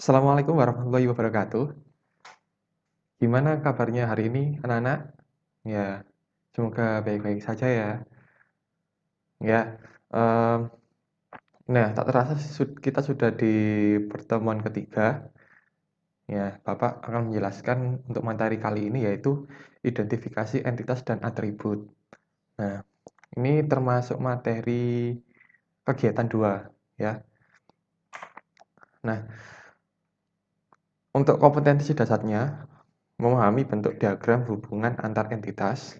Assalamualaikum warahmatullahi wabarakatuh. Gimana kabarnya hari ini, anak-anak? Ya, semoga baik-baik saja ya. Ya, em, nah tak terasa kita sudah di pertemuan ketiga. Ya, Bapak akan menjelaskan untuk materi kali ini yaitu identifikasi entitas dan atribut. Nah, ini termasuk materi kegiatan 2 ya. Nah, untuk kompetensi dasarnya memahami bentuk diagram hubungan antar entitas.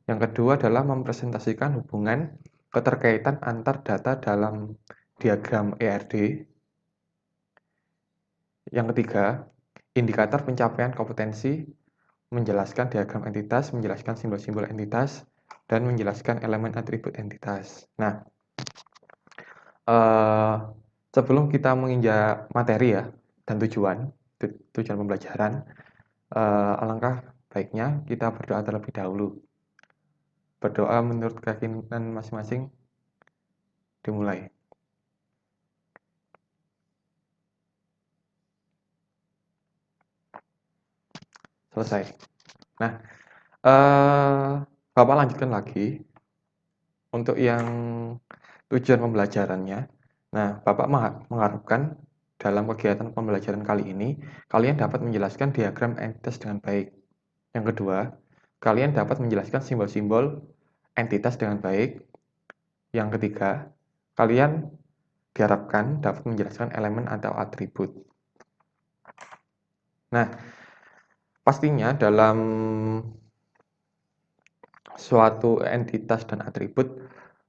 Yang kedua adalah mempresentasikan hubungan keterkaitan antar data dalam diagram ERD. Yang ketiga, indikator pencapaian kompetensi, menjelaskan diagram entitas, menjelaskan simbol-simbol entitas, dan menjelaskan elemen atribut entitas. Nah, eh, sebelum kita menginjak materi ya dan tujuan pembelajaran, alangkah baiknya kita berdoa terlebih dahulu. Berdoa menurut keyakinan masing-masing dimulai. Selesai. Nah, Bapak lanjutkan lagi untuk yang tujuan pembelajarannya. Nah, Bapak mengharapkan dalam kegiatan pembelajaran kali ini, kalian dapat menjelaskan diagram entitas dengan baik. Yang kedua, kalian dapat menjelaskan simbol-simbol entitas dengan baik. Yang ketiga, kalian diharapkan dapat menjelaskan elemen atau atribut. Nah, pastinya dalam suatu entitas dan atribut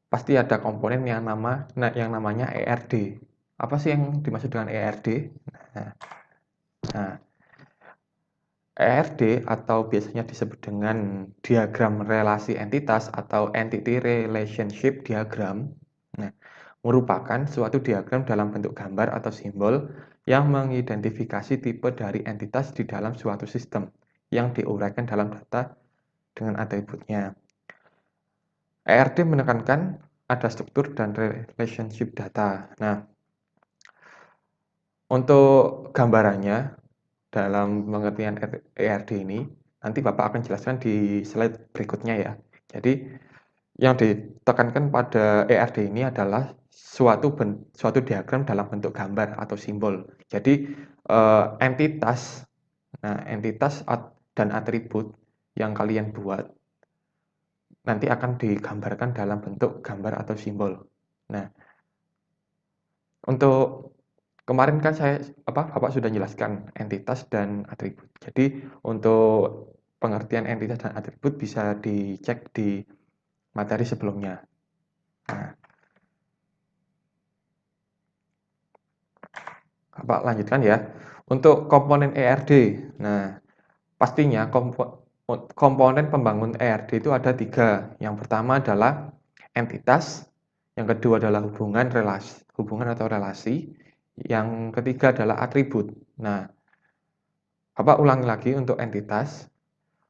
pasti ada komponen yang namanya ERD. Apa sih yang dimaksud dengan ERD? Nah, nah, ERD atau biasanya disebut dengan diagram relasi entitas atau entity relationship diagram. Nah, merupakan suatu diagram dalam bentuk gambar atau simbol yang mengidentifikasi tipe dari entitas di dalam suatu sistem yang diuraikan dalam data dengan atributnya. ERD menekankan ada struktur dan relationship data. Nah, untuk gambarannya dalam pengertian ERD ini, nanti Bapak akan jelaskan di slide berikutnya ya. Jadi, yang ditekankan pada ERD ini adalah suatu diagram dalam bentuk gambar atau simbol. Jadi, entitas dan atribut yang kalian buat nanti akan digambarkan dalam bentuk gambar atau simbol. Nah, untuk kemarin kan Bapak sudah jelaskan entitas dan atribut. Jadi untuk pengertian entitas dan atribut bisa dicek di materi sebelumnya. Nah, Bapak lanjutkan ya. Untuk komponen ERD, nah pastinya komponen pembangun ERD itu ada 3. Yang pertama adalah entitas, yang kedua adalah hubungan atau relasi, yang ketiga adalah atribut. Nah, Bapak ulangi lagi untuk entitas,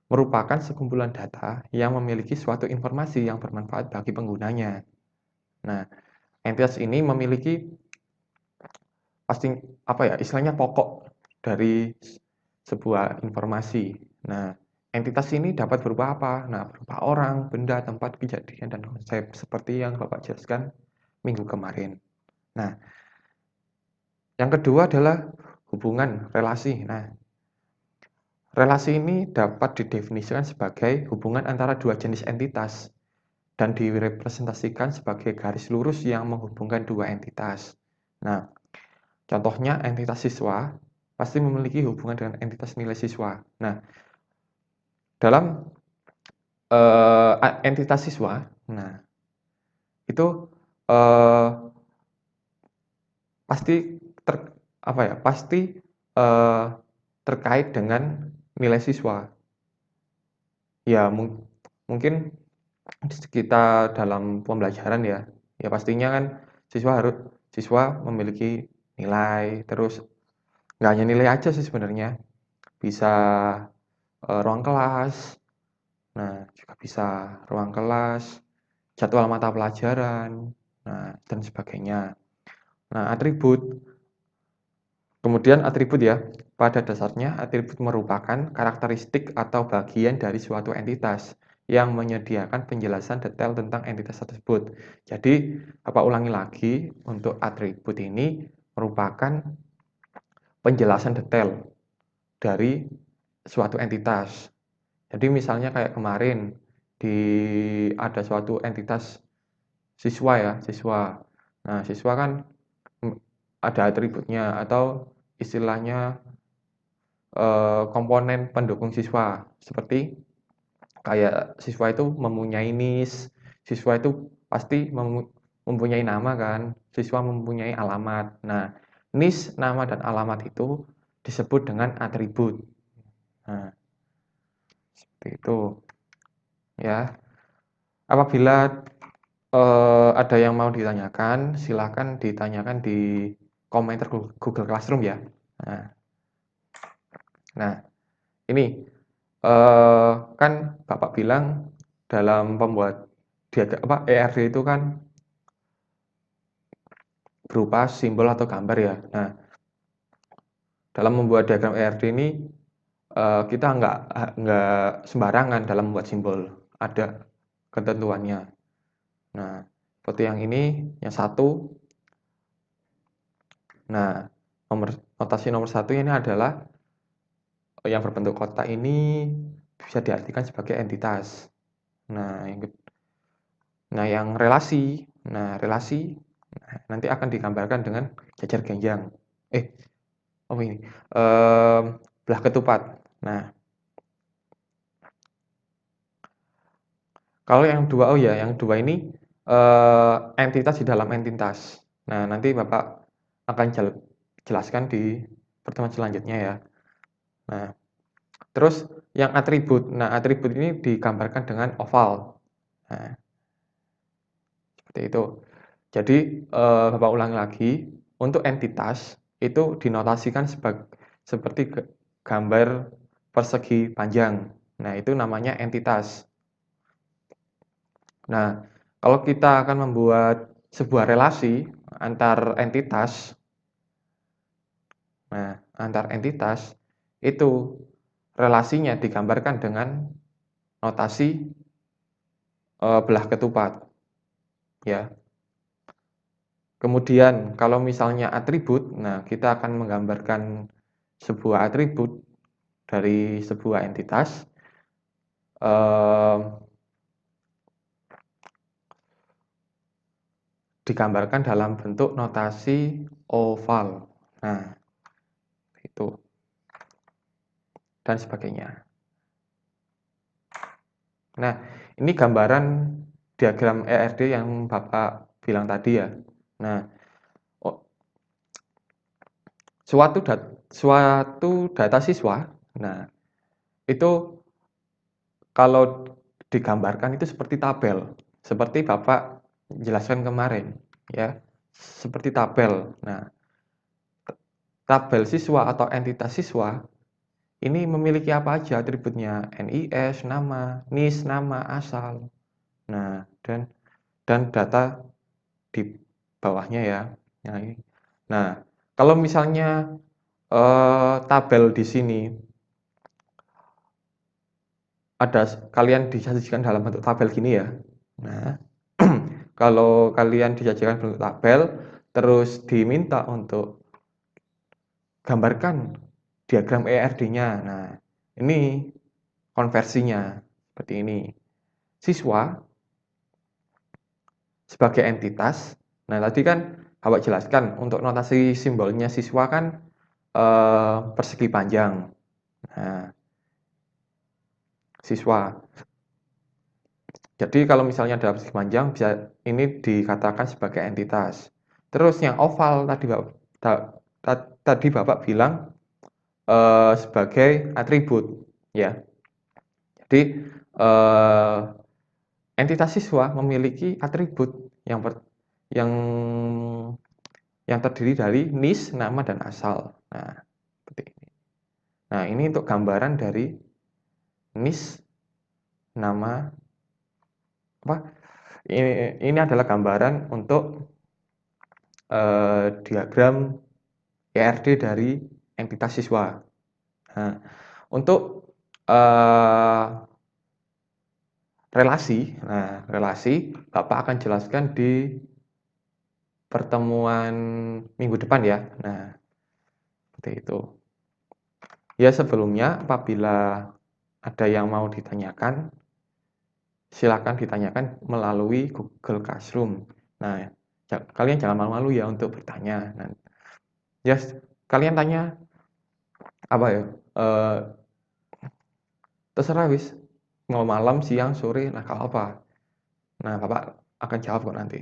merupakan sekumpulan data yang memiliki suatu informasi yang bermanfaat bagi penggunanya. Nah, entitas ini memiliki pasti istilahnya pokok dari sebuah informasi. Nah, entitas ini dapat berupa apa? Nah, berupa orang, benda, tempat, kejadian, dan konsep seperti yang Bapak jelaskan minggu kemarin. Nah, yang kedua adalah hubungan relasi. Nah, relasi ini dapat didefinisikan sebagai hubungan antara dua jenis entitas dan direpresentasikan sebagai garis lurus yang menghubungkan dua entitas. Nah, contohnya entitas siswa pasti memiliki hubungan dengan entitas nilai siswa. Nah, dalam entitas siswa, nah itu uh, pasti pasti uh, terkait dengan nilai siswa. Ya mungkin kita dalam pembelajaran ya pastinya kan siswa memiliki nilai, terus nggak hanya nilai aja sih sebenarnya, bisa ruang kelas, nah juga bisa ruang kelas, jadwal mata pelajaran, nah dan sebagainya. Nah, Kemudian atribut ya. Pada dasarnya atribut merupakan karakteristik atau bagian dari suatu entitas yang menyediakan penjelasan detail tentang entitas tersebut. Jadi, Bapak ulangi lagi, untuk atribut ini merupakan penjelasan detail dari suatu entitas. Jadi misalnya kayak kemarin di ada suatu entitas siswa ya, siswa. Nah, siswa kan mm, ada atributnya atau istilahnya komponen pendukung siswa. Seperti kayak siswa itu mempunyai NIS, siswa itu pasti mempunyai nama kan, siswa mempunyai alamat. Nah, NIS, nama dan alamat itu disebut dengan atribut. Nah, seperti itu ya. Apabila ada yang mau ditanyakan, silakan ditanyakan di komentar Google Classroom ya. Nah, nah ini kan Bapak bilang dalam pembuat diagram ERD itu kan berupa simbol atau gambar ya. Nah, dalam membuat diagram ERD ini kita nggak sembarangan dalam membuat simbol, ada ketentuannya. Nah, seperti yang ini, yang satu. Nah, notasi nomor satu ini adalah yang berbentuk kotak ini bisa diartikan sebagai entitas. Nah, yang relasi. Nah, relasi nanti akan digambarkan dengan jajar genjang. Oh ini, belah ketupat. Nah, kalau yang dua, oh ya, yang dua ini entitas di dalam entitas. Nah, nanti Bapak akan jelaskan di pertemuan selanjutnya ya. Nah, terus yang atribut. Nah, atribut ini digambarkan dengan oval. Nah, seperti itu. Jadi, Bapak ulangi lagi, untuk entitas itu dinotasikan seperti gambar persegi panjang. Nah, itu namanya entitas. Nah, kalau kita akan membuat sebuah relasi antar entitas, itu relasinya digambarkan dengan notasi belah ketupat, ya. Kemudian kalau misalnya atribut, nah kita akan menggambarkan sebuah atribut dari sebuah entitas digambarkan dalam bentuk notasi oval. Nah, itu dan sebagainya. Nah, ini gambaran diagram ERD yang Bapak bilang tadi ya. Nah, suatu data siswa, nah itu kalau digambarkan itu seperti tabel, seperti Bapak jelaskan kemarin, ya, seperti tabel. Nah, tabel siswa atau entitas siswa ini memiliki apa aja atributnya, NIS, nama, NIS, nama, asal. Nah, dan data di bawahnya ya. Nah, kalau misalnya tabel di sini kalian disajikan dalam bentuk tabel gini ya. Nah, kalau kalian disajikan bentuk tabel, terus diminta untuk gambarkan diagram ERD-nya. Nah, ini konversinya seperti ini. Siswa sebagai entitas. Nah, tadi kan Bapak jelaskan untuk notasi simbolnya siswa kan persegi panjang. Nah, siswa. Jadi kalau misalnya dalam persegi panjang bisa ini dikatakan sebagai entitas. Terus yang oval tadi Bapak bilang sebagai atribut ya. Jadi entitas siswa memiliki atribut yang yang terdiri dari NIS, nama dan asal. Nah, seperti ini. Nah, ini untuk gambaran dari NIS, nama apa? Ini adalah gambaran untuk diagram ERD dari entitas siswa. Nah, untuk relasi Bapak akan jelaskan di pertemuan minggu depan ya. Nah, seperti itu. Ya, sebelumnya apabila ada yang mau ditanyakan, silakan ditanyakan melalui Google Classroom. Nah, kalian jangan malu-malu ya untuk bertanya. Nah, ya, kalian tanya apa ya? Terserah wis, mau malam, siang, sore, nah kalau apa. Nah, Bapak akan jawab kok nanti.